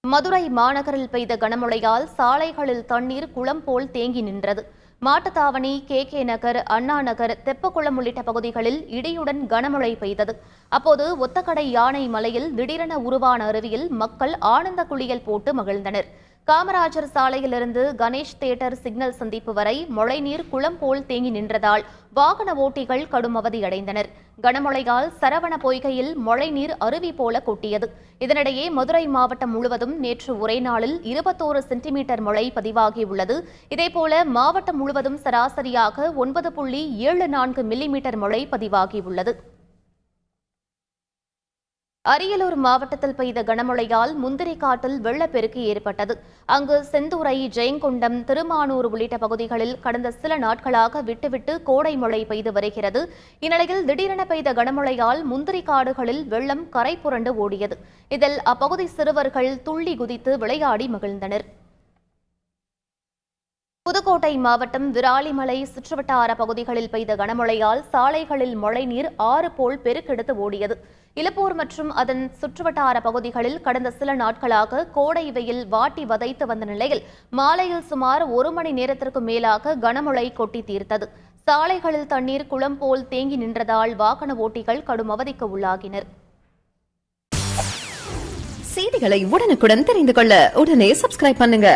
மதுரை மாநகரில் பெய்த கனமழையால் சாலைகளில் தண்ணீர் குளம் போல் தேங்கி நின்றது. மாட்டுத்தாவணி, கே நகர், அண்ணா நகர், தெப்பக்குளம் உள்ளிட்ட பகுதிகளில் இடியுடன் கனமழை பெய்தது. அப்போது ஒத்தக்கடை யானை மலையில் திடீரென உருவான அருவியில் மக்கள் ஆனந்த குளியல் போட்டு மகிழ்ந்தனர். காமராஜர் சாலையிலிருந்து கணேஷ் தியேட்டர் சிக்னல் சந்திப்பு வரை மழைநீர் குளம் போல் தேங்கி நின்றதால் வாகன ஓட்டிகள் கடும் அவதியடைந்தனர். கனமழையால் சரவண பொய்கையில் மழைநீர் அருவி போல கொட்டியது. இதனிடையே மதுரை மாவட்டம் முழுவதும் நேற்று ஒரே நாளில் 21 சென்டிமீட்டர் மழை பதிவாகியுள்ளது. இதேபோல மாவட்டம் முழுவதும் சராசரியாக 9.74 மில்லிமீட்டர் மழை பதிவாகியுள்ளது. அரியலூர் மாவட்டத்தில் பெய்த கனமழையால் முந்திரிக்காட்டில் வெள்ளப்பெருக்கு ஏற்பட்டது. அங்கு செந்துறை, ஜெயங்கொண்டம், திருமானூர் உள்ளிட்ட பகுதிகளில் கடந்த சில நாட்களாக விட்டுவிட்டு கோடை மழை பெய்து வருகிறது. இந்நிலையில் திடீரென பெய்த கனமழையால் முந்திரிக்காடுகளில் வெள்ளம் கரை புரண்டு ஓடியது. இதில் அப்பகுதி சிறுவர்கள் துள்ளி குதித்து விளையாடி மகிழ்ந்தனர். புதுக்கோட்டை மாவட்டம் விராலிமலை சுற்றுவட்டார பகுதிகளில் பெய்த கனமழையால் சாலைகளில் மழைநீர் ஆறு போல் பெருக்கெடுத்து ஓடியது. இலுப்பூர் மற்றும் அதன் சுற்றுவட்டார பகுதிகளில் கடந்த சில நாட்களாக கோடை வெயில் வாட்டி வதைத்து வந்த நிலையில் மாலையில் சுமார் 1 மணி நேரத்திற்கு மேலாக கனமழை கொட்டி தீர்த்தது. சாலைகளில் தண்ணீர் குளம் போல் தேங்கி நின்றதால் வாகன ஓட்டிகள் கடும் அவதிக்கு உள்ளாகினர். செய்திகளை உடனுக்குடன் தெரிந்து கொள்ள உடனே சப்ஸ்கிரைப் பண்ணுங்க.